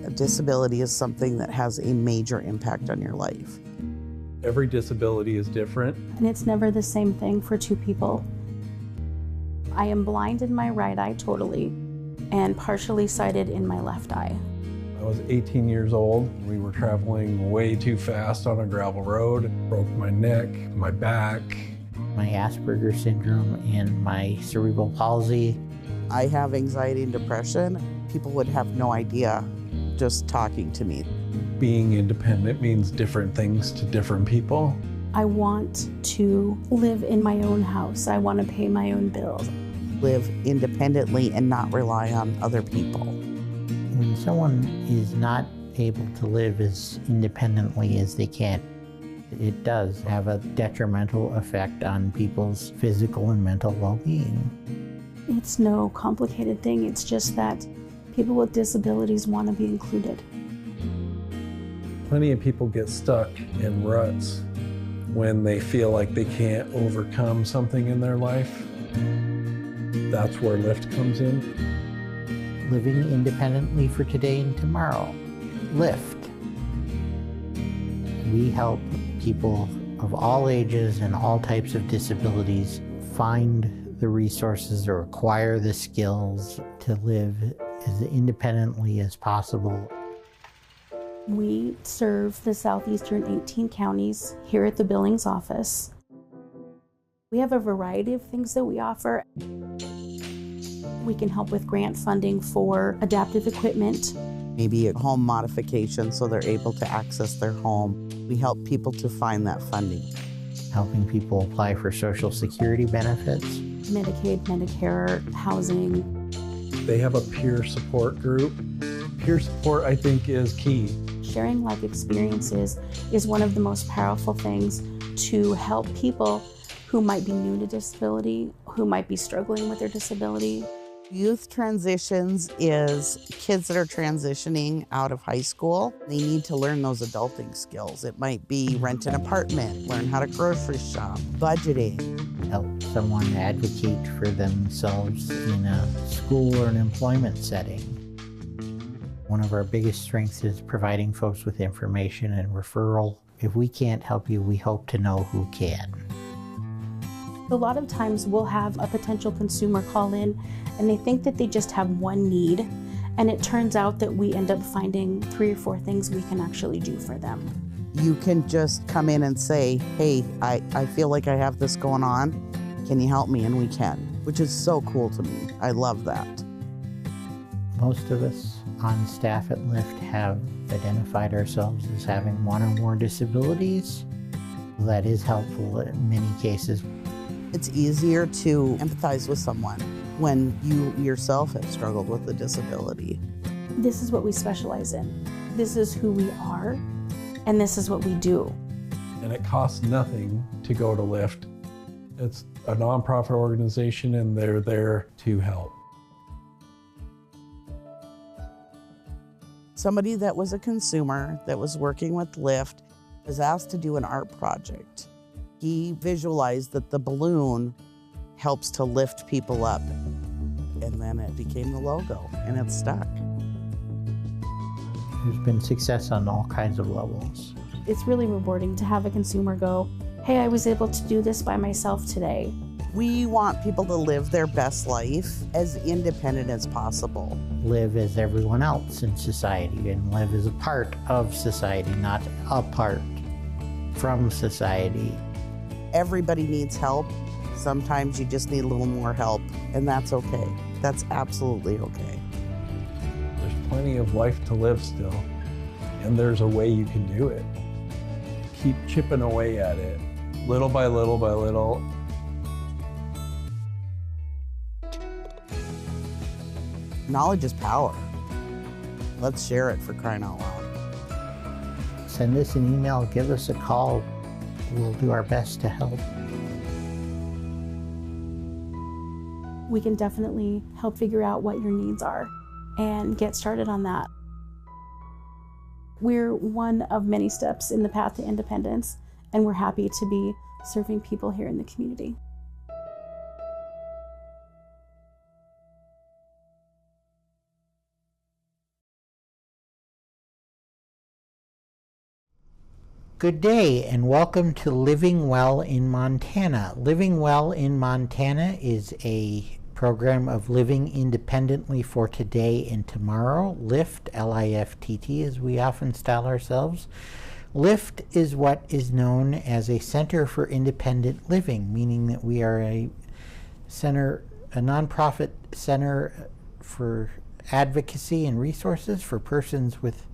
A disability is something that has a major impact on your life. Every disability is different. And it's never the same thing for two people. I am blind in my right eye totally and partially sighted in my left eye. I was 18 years old. We were traveling way too fast on a gravel road. Broke my neck, my back. My Asperger's syndrome and my cerebral palsy. I have anxiety and depression. People would have no idea just talking to me. Being independent means different things to different people. I want to live in my own house. I want to pay my own bills. Live independently and not rely on other people. When someone is not able to live as independently as they can, it does have a detrimental effect on people's physical and mental well-being. It's no complicated thing. It's just that people with disabilities want to be included. Plenty of people get stuck in ruts when they feel like they can't overcome something in their life. That's where LIFTT comes in. Living independently for today and tomorrow. LIFTT. We help people of all ages and all types of disabilities find the resources or acquire the skills to live as independently as possible. We serve the southeastern 18 counties here at the Billings office. We have a variety of things that we offer. We can help with grant funding for adaptive equipment. Maybe a home modification so they're able to access their home. We help people to find that funding. Helping people apply for Social Security benefits. Medicaid, Medicare, housing. They have a peer support group. Peer support, I think, is key. Sharing life experiences is one of the most powerful things to help people who might be new to disability, who might be struggling with their disability. Youth transitions is kids that are transitioning out of high school. They need to learn those adulting skills. It might be rent an apartment, learn how to grocery shop, budgeting. Help someone advocate for themselves in a school or an employment setting. One of our biggest strengths is providing folks with information and referral. If we can't help you, we hope to know who can. A lot of times we'll have a potential consumer call in and they think that they just have one need, and it turns out that we end up finding 3 or 4 things we can actually do for them. You can just come in and say, hey, I feel like I have this going on. Can you help me? And we can, which is so cool to me. I love that. Most of us on staff at LIFTT have identified ourselves as having one or more disabilities. That is helpful in many cases. It's easier to empathize with someone when you yourself have struggled with a disability. This is what we specialize in. This is who we are, and this is what we do. And it costs nothing to go to LIFTT. It's a nonprofit organization and they're there to help. Somebody that was a consumer that was working with LIFTT was asked to do an art project. He visualized that the balloon helps to lift people up. And then it became the logo, and it's stuck. There's been success on all kinds of levels. It's really rewarding to have a consumer go, hey, I was able to do this by myself today. We want people to live their best life as independent as possible. Live as everyone else in society and live as a part of society, not apart from society. Everybody needs help. Sometimes you just need a little more help, and that's okay. That's absolutely okay. There's plenty of life to live still, and there's a way you can do it. Keep chipping away at it, little by little by little. Knowledge is power. Let's share it, for crying out loud. Send us an email, give us a call. We'll do our best to help. We can definitely help figure out what your needs are and get started on that. We're one of many steps in the path to independence, and we're happy to be serving people here in the community. Good day and welcome to Living Well in Montana. Living Well in Montana is a program of living independently for today and tomorrow. LIFTT, L-I-F-T-T, as we often style ourselves. LIFTT is what is known as a Center for Independent Living, meaning that we are a nonprofit center for advocacy and resources for persons with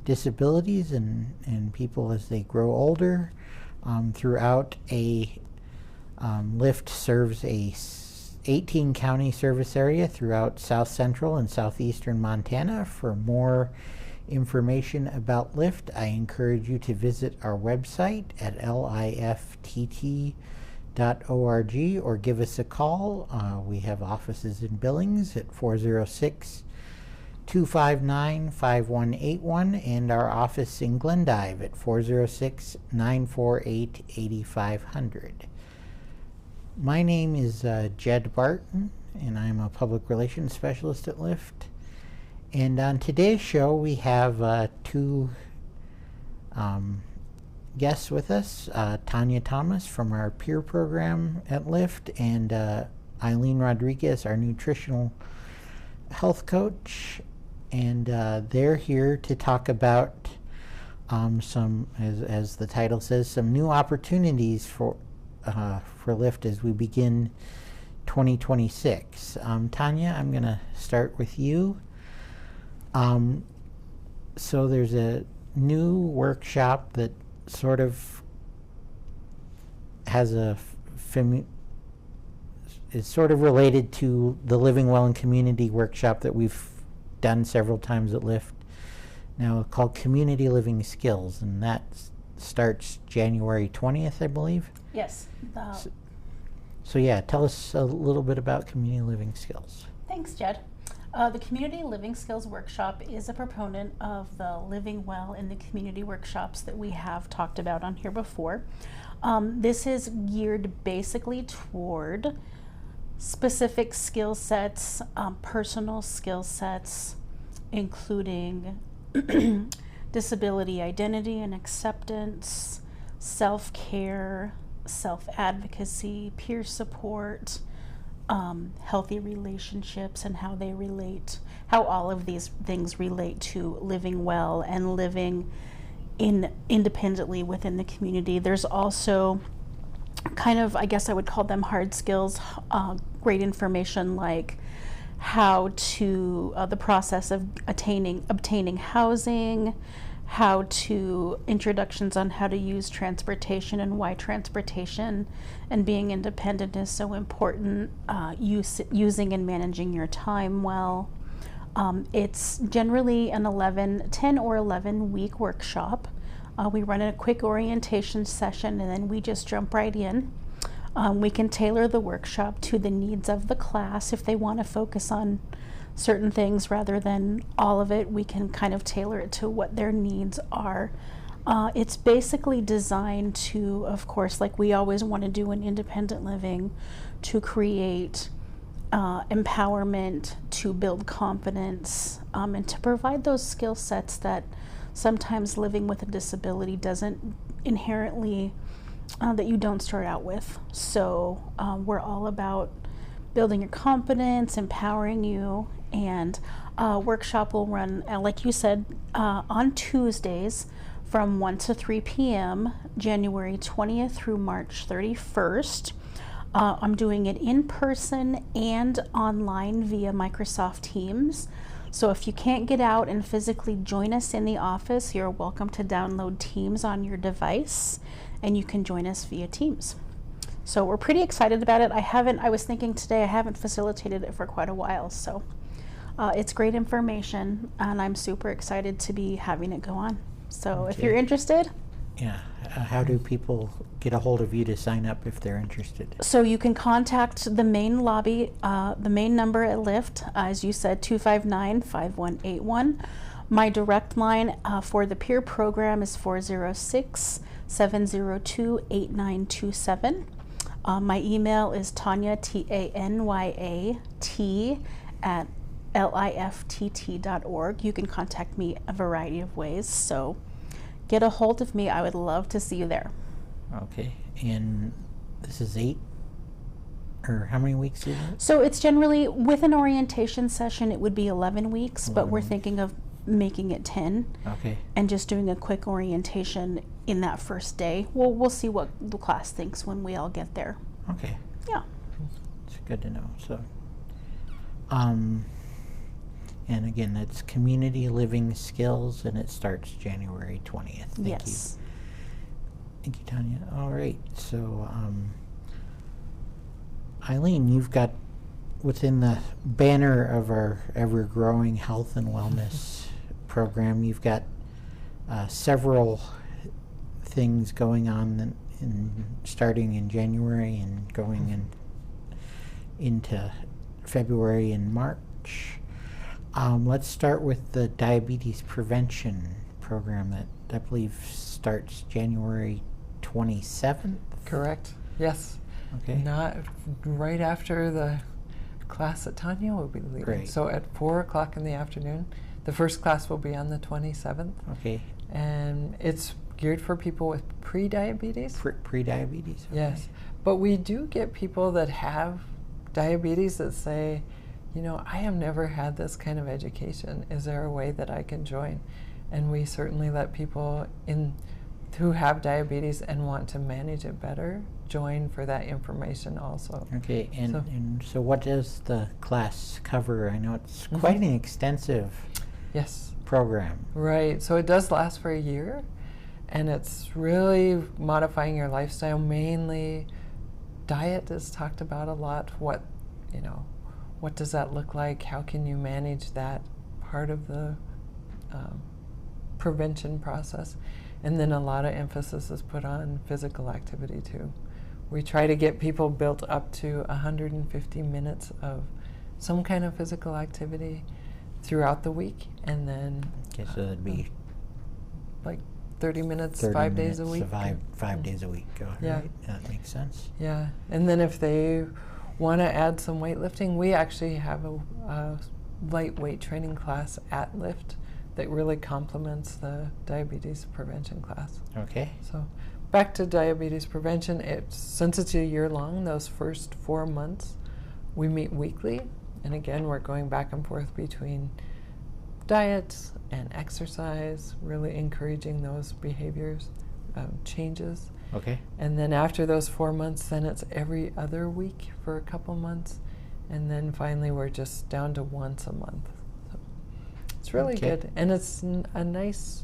disabilities and people as they grow older. Throughout LIFTT serves a 18 county service area throughout south central and southeastern Montana. For more information about LIFTT, I encourage you to visit our website at LIFTT.org or give us a call. We have offices in Billings at 406-259-5181 and our office in Glendive at 406-948-8500. My name is Jed Barton, and I'm a public relations specialist at LIFTT. And on today's show, we have two guests with us, Tanya Thomas from our peer program at LIFTT, and Eileen Rodriguez, our nutritional health coach. And they're here to talk about some, as the title says, some new opportunities for LIFTT as we begin 2026. Tanya, I'm going to start with you. So there's a new workshop that sort of has is sort of related to the Living Well in Community workshop that we've done several times at LIFTT, now called Community Living Skills, and that starts January 20th, I believe. Yes. So yeah, tell us a little bit about Community Living Skills. Thanks, Jed. The Community Living Skills Workshop is a proponent of the Living Well in the Community workshops that we have talked about on here before. This is geared basically toward specific skill sets, personal skill sets, including disability identity and acceptance, self-care, self-advocacy, peer support, healthy relationships, and how all of these things relate to living well and living independently within the community. There's also kind of, I guess I would call them hard skills, great information like how to, the process of obtaining housing, how to, introductions on how to use transportation and why transportation and being independent is so important, using and managing your time well. It's generally an 10 or 11 week workshop. We run a quick orientation session and then we just jump right in. We can tailor the workshop to the needs of the class. If they want to focus on certain things rather than all of it, we can kind of tailor it to what their needs are. It's basically designed to, of course, like we always want to do in independent living, to create empowerment, to build confidence, and to provide those skill sets that sometimes living with a disability doesn't inherently, that you don't start out with. So we're all about building your confidence, empowering you, and workshop will run, like you said, on Tuesdays from 1 to 3 p.m., January 20th through March 31st. I'm doing it in person and online via Microsoft Teams. So if you can't get out and physically join us in the office, you're welcome to download Teams on your device and you can join us via Teams. So we're pretty excited about it. I was thinking today, I haven't facilitated it for quite a while, so it's great information and I'm super excited to be having it go on. So if you're interested. Yeah, how do people get a hold of you to sign up if they're interested? So you can contact the main lobby, the main number at LIFTT, as you said, 259-5181. My direct line for the peer program is 406-702-8927. My email is Tanya, Tanyat, at LIFTT.org. You can contact me a variety of ways. So get a hold of me. I would love to see you there. Okay, and this is 8, or how many weeks is it? So it's generally, with an orientation session, it would be 11 weeks, but 11 we're weeks. thinking of making it 10 Okay, and just doing a quick orientation in that first day. We'll see what the class thinks when we all get there. okay, Yeah. it's good to know. So, and again, it's community living skills, and it starts January 20th. Thank you. Yes. Thank you, Tanya. All right, so Eileen, you've got within the banner of our ever-growing health and wellness program, you've got several things going on starting in January and going into February and March. Let's start with the diabetes prevention program that I believe starts January 27th. Correct. Yes. Okay. Not right after the class that Tanya will be leading. Great. So at 4 o'clock in the afternoon, the first class will be on the 27th, Okay. and it's geared for people with pre-diabetes. Pre-diabetes. Okay. Yes, but we do get people that have diabetes that say, you know, I have never had this kind of education. Is there a way that I can join? And we certainly let people who have diabetes and want to manage it better join for that information also. Okay, and so what does the class cover? I know it's quite an extensive Yes, program. right. So it does last for a year, and it's really modifying your lifestyle. Mainly, diet is talked about a lot. What does that look like? How can you manage that part of the prevention process? And then a lot of emphasis is put on physical activity too. We try to get people built up to 150 minutes of some kind of physical activity throughout the week, and then Okay, so that'd be like 30 minutes, 30 5 days a minutes, week. so five days a week. Yeah. Right? That makes sense. Yeah, and then if they want to add some weightlifting, we actually have a lightweight training class at LIFTT that really complements the diabetes prevention class. Okay. So back to diabetes prevention, since it's a year long, those first 4 months, we meet weekly. And again, we're going back and forth between diet and exercise, really encouraging those behaviors changes. Okay. And then after those 4 months, then it's every other week for a couple months. And then finally, we're just down to once a month. So it's really Okay. good. And it's a nice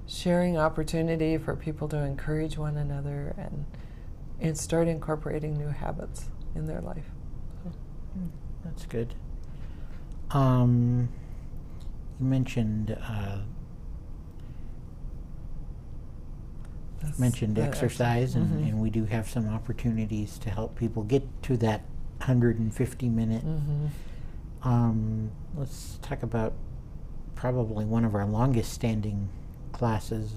sharing opportunity for people to encourage one another and start incorporating new habits in their life. So. That's good. You mentioned exercise, and we do have some opportunities to help people get to that 150-minute. Let's talk about probably one of our longest standing classes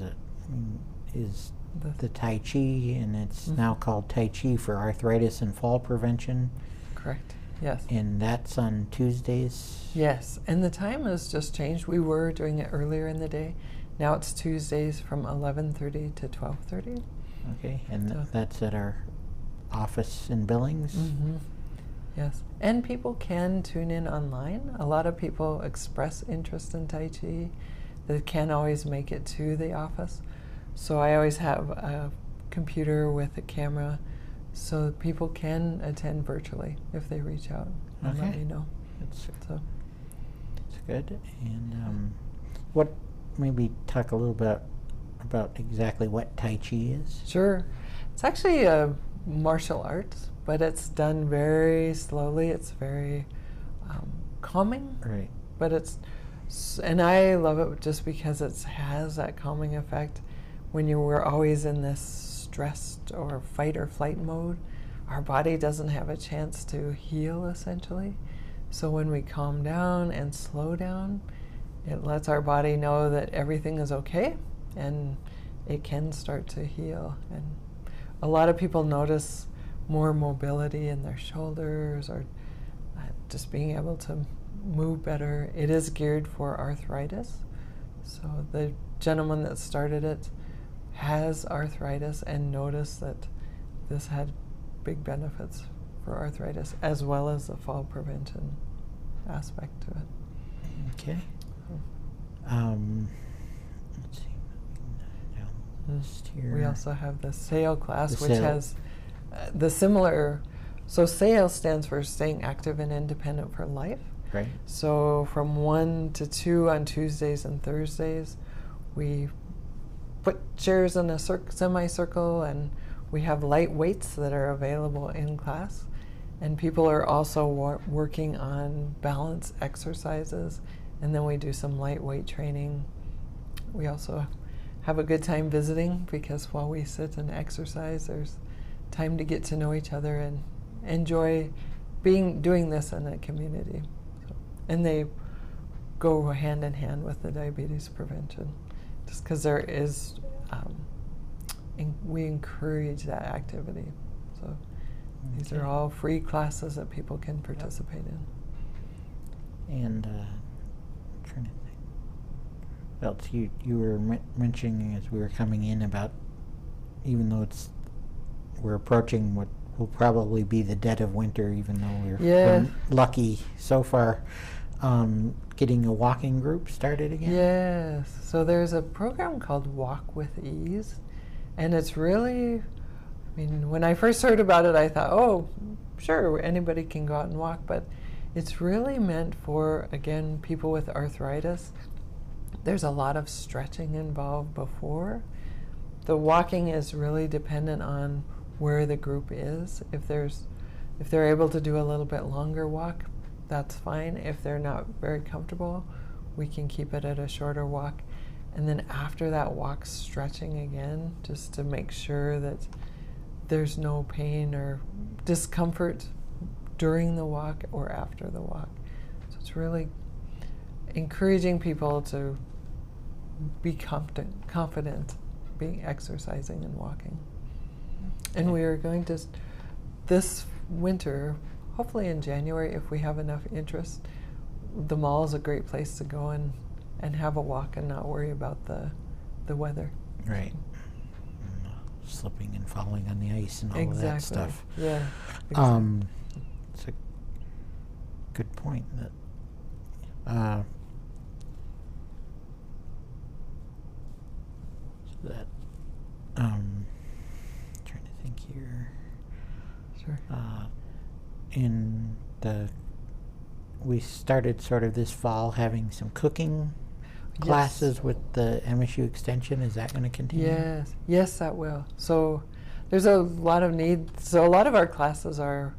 is the Tai Chi, and it's now called Tai Chi for Arthritis and Fall Prevention. Correct. Yes. And that's on Tuesdays? Yes, and the time has just changed. We were doing it earlier in the day. Now it's Tuesdays from 11:30 to 12:30. Okay, and that's at our office in Billings? Yes, and people can tune in online. A lot of people express interest in Tai Chi that can't always make it to the office. So I always have a computer with a camera so people can attend virtually if they reach out and let me know. That's good. And what, maybe talk a little bit about exactly what Tai Chi is? Sure. It's actually a martial art, but it's done very slowly. It's very calming. Right. But and I love it just because it has that calming effect. When we're always in this stressed or fight or flight mode, our body doesn't have a chance to heal, essentially. So when we calm down and slow down, it lets our body know that everything is okay and it can start to heal. And a lot of people notice more mobility in their shoulders or just being able to move better. It is geared for arthritis. So the gentleman that started it has arthritis and noticed that this had big benefits for arthritis, as well as the fall prevention aspect to it. Okay. Let's see. Down the list here. We also have the SAIL class, The which SAIL. has the similar. So SAIL stands for Staying Active and Independent for Life. Right. So from 1 to 2 on Tuesdays and Thursdays, we put chairs in a semicircle, and we have light weights that are available in class. And people are also working on balance exercises, and then we do some lightweight training. We also have a good time visiting, because while we sit and exercise, there's time to get to know each other and enjoy doing this in a community. So, and they go hand in hand with the diabetes prevention, just because there is, we encourage that activity. So these are all free classes that people can participate in. And trying to think. Well, you were mentioning as we were coming in about, even though we're approaching what will probably be the dead of winter, even though we're been lucky so far, getting a walking group started again. Yes. So there's a program called Walk with Ease, and it's really, I mean, when I first heard about it, I thought, oh, sure, anybody can go out and walk, but it's really meant for, again, people with arthritis. There's a lot of stretching involved before. The walking is really dependent on where the group is. If they're able to do a little bit longer walk, that's fine. If they're not very comfortable, we can keep it at a shorter walk. And then after that walk, stretching again, just to make sure that there's no pain or discomfort during the walk or after the walk. So it's really encouraging people to be confident being exercising and walking. And we are going to, this winter, hopefully in January, if we have enough interest, the mall is a great place to go and have a walk and not worry about the weather. Right. Slipping and falling on the ice and all of that stuff. Yeah. Exactly. It's a good point. That trying to think here. Sure. We started sort of this fall having some cooking classes with the MSU Extension. Is that going to continue? Yes, that will. So there's a lot of need. So a lot of our classes are,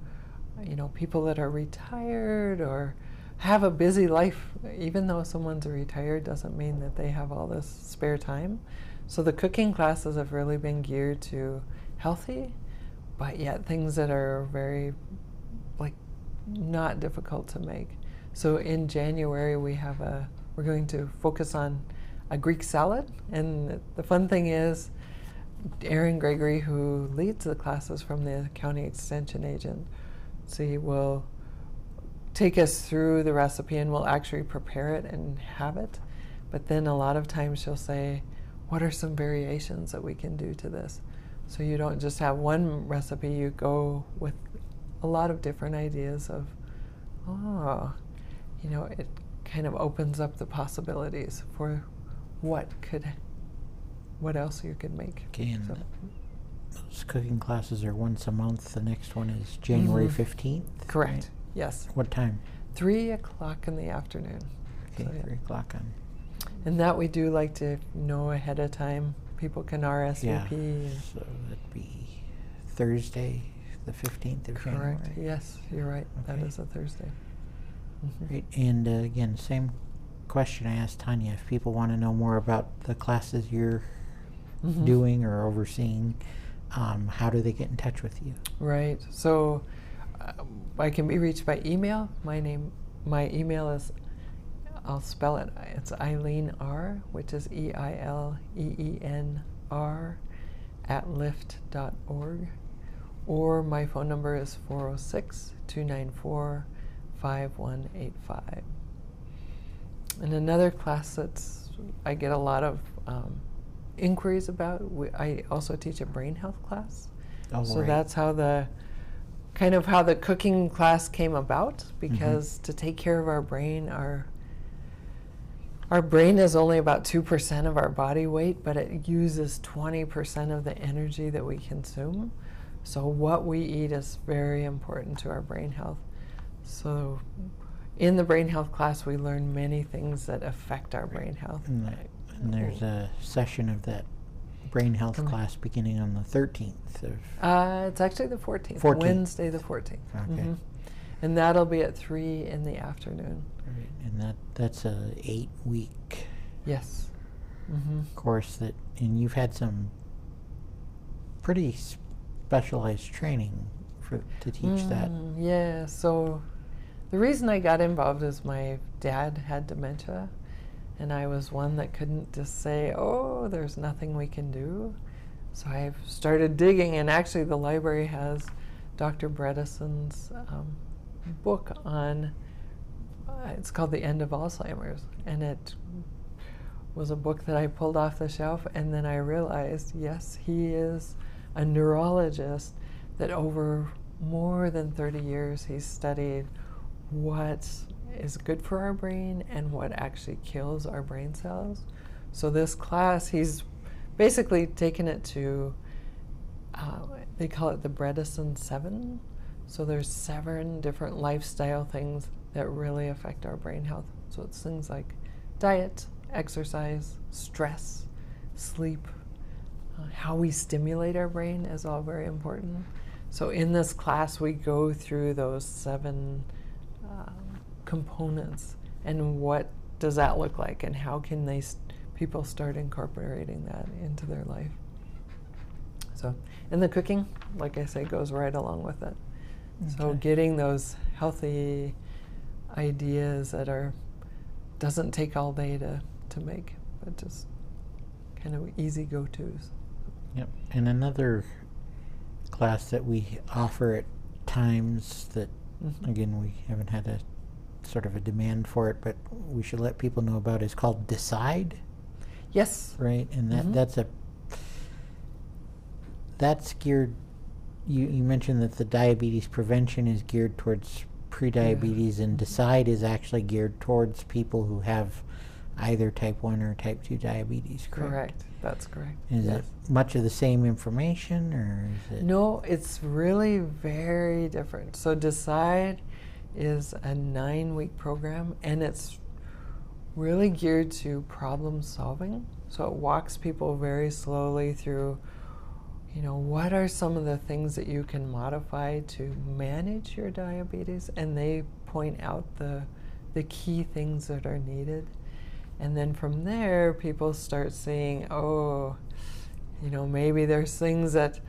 people that are retired or have a busy life. Even though someone's retired doesn't mean that they have all this spare time. So the cooking classes have really been geared to healthy, but yet things that are very, not difficult to make. So in January we're going to focus on a Greek salad, and the fun thing is Erin Gregory, who leads the classes from the county extension agency, will take us through the recipe, and we'll actually prepare it and have it. But then a lot of times she'll say, what are some variations that we can do to this? So you don't just have one recipe, you go with a lot of different ideas of, it kind of opens up the possibilities for what else you could make. Okay, and those cooking classes are once a month. The next one is January 15th? Correct, right? Yes. What time? 3 o'clock in the afternoon. Okay, So, 3 o'clock on. And that we do like to know ahead of time. People can RSVP. Yeah, so that'd be Thursday, the 15th of January. Correct, yes, you're right. Okay. That is a Thursday. Great. And again, same question I asked Tanya. If people want to know more about the classes you're doing or overseeing, how do they get in touch with you? Right. So I can be reached by email. My email is, I'll spell it. It's Eileen R, which is EILEENR @lift.org. Or my phone number is 406-294-5185. And another class I get a lot of inquiries about. I also teach a brain health class. Oh, So right. that's how the cooking class came about, because to take care of our brain, our brain is only about 2% of our body weight, but it uses 20% of the energy that we consume. So what we eat is very important to our brain health. So in the brain health class, we learn many things that affect our brain health. And there's a session of that brain health class beginning on the 13th of... It's actually the 14th, 14th. Wednesday the 14th. Okay. And that'll be at 3 in the afternoon. Right. And that's a 8-week Yes. course and you've had some pretty specialized training to teach that. Yeah, so the reason I got involved is my dad had dementia, and I was one that couldn't just say, oh, there's nothing we can do. So I've started digging, and actually the library has Dr. Bredeson's book on, it's called The End of Alzheimer's, and it was a book that I pulled off the shelf, and then I realized, yes, he is a neurologist that over more than 30 years he's studied what is good for our brain and what actually kills our brain cells. So this class, he's basically taken it to, they call it the Bredesen 7. So there's 7 different lifestyle things that really affect our brain health. So it's things like diet, exercise, stress, sleep, how we stimulate our brain is all very important. So in this class, we go through those 7 components, and what does that look like, and how can people start incorporating that into their life. So, and the cooking, like I say, goes right along with it. Okay. So getting those healthy ideas that doesn't take all day to make, but just kind of easy go-tos. Yep. And another class that we offer at times that, again, we haven't had a sort of a demand for it, but we should let people know about, is called Decide. Yes. Right? And that's geared, you mentioned that the diabetes prevention is geared towards prediabetes, and Decide is actually geared towards people who have either type 1 or type 2 diabetes, correct? Correct. That's correct. Is it much of the same information, or is it? No, it's really very different. So Decide is a 9-week program, and it's really geared to problem solving. So it walks people very slowly through, what are some of the things that you can modify to manage your diabetes, and they point out the key things that are needed. And then from there, people start saying, maybe there's things that,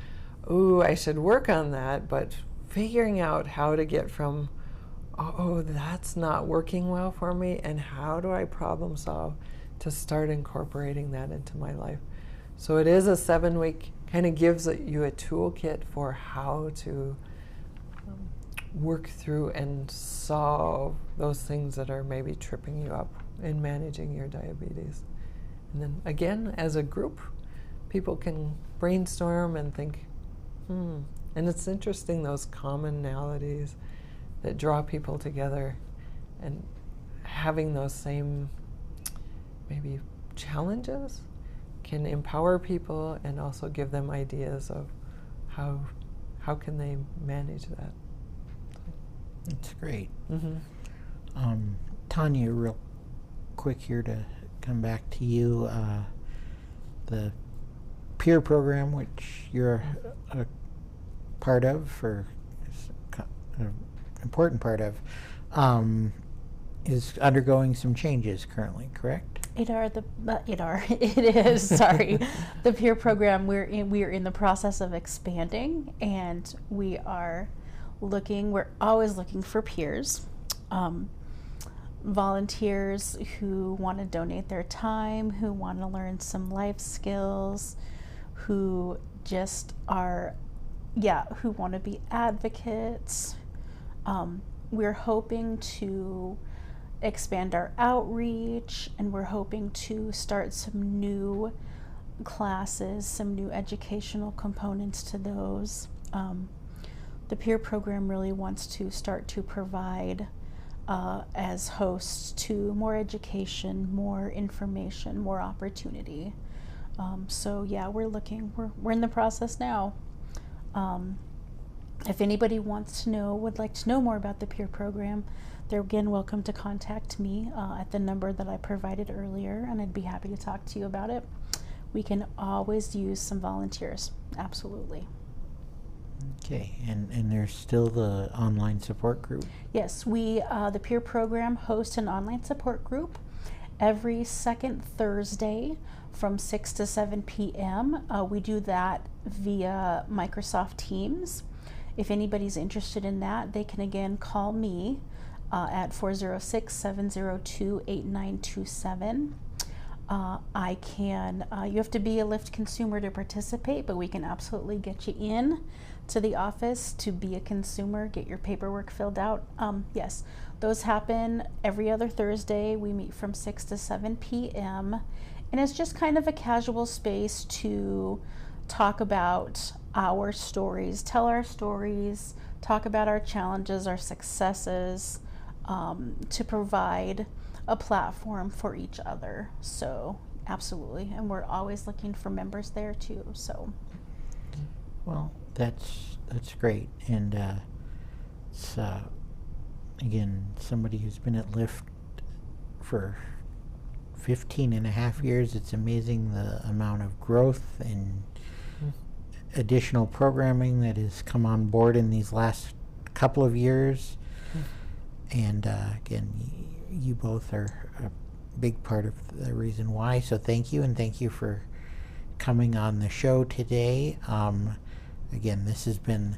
I should work on that, but figuring out how to get from, that's not working well for me, and how do I problem solve to start incorporating that into my life. So it is a 7-week, kind of gives you a toolkit for how to work through and solve those things that are maybe tripping you up in managing your diabetes. And then again, as a group, people can brainstorm and think, and it's interesting, those commonalities that draw people together, and having those same maybe challenges can empower people and also give them ideas of how can they manage that. That's great. Tanya, real quick here to come back to you. The peer program, which you're a part of, or an important part of, is undergoing some changes currently, correct? It is, sorry. The peer program, we are in the process of expanding, and we're always looking for peers, volunteers who want to donate their time, who want to learn some life skills, who just who want to be advocates. We're hoping to expand our outreach, and we're hoping to start some new classes, some new educational components to those. The peer program really wants to start to provide as hosts to more education, more information, more opportunity. So yeah, we're in the process now. If anybody would like to know more about the peer program, they're again welcome to contact me at the number that I provided earlier, and I'd be happy to talk to you about it. We can always use some volunteers, absolutely. Okay, and there's still the online support group? Yes, the peer program hosts an online support group every second Thursday from 6 to 7 p.m. We do that via Microsoft Teams. If anybody's interested in that, they can again call me at 406-702-8927. You have to be a LIFTT consumer to participate, but we can absolutely get you in to the office to be a consumer, get your paperwork filled out. Yes, those happen every other Thursday. We meet from 6 to 7 p.m. And it's just kind of a casual space to talk about our stories, tell our stories, talk about our challenges, our successes, to provide a platform for each other. So absolutely, and we're always looking for members there too. So well, that's great, and it's again, somebody who's been at LIFTT for 15 and a half years. It's amazing the amount of growth and additional programming that has come on board in these last couple of years. And again, you both are a big part of the reason why, so thank you, and thank you for coming on the show today. Again, this has been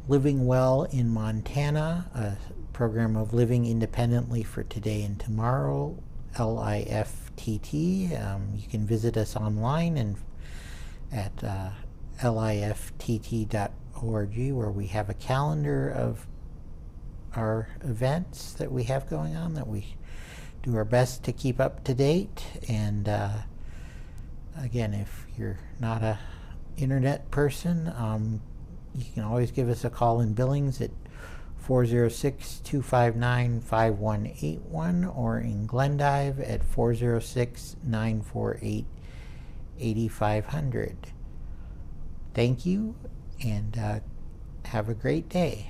Living Well in Montana, a program of living independently for today and tomorrow, LIFTT. You can visit us online and at liftt.org, where we have a calendar of our events that we have going on, that we do our best to keep up to date. And again, if you're not a internet person, you can always give us a call in Billings at 406-259-5181, or in Glendive at 406-948-8500. Thank you, and have a great day.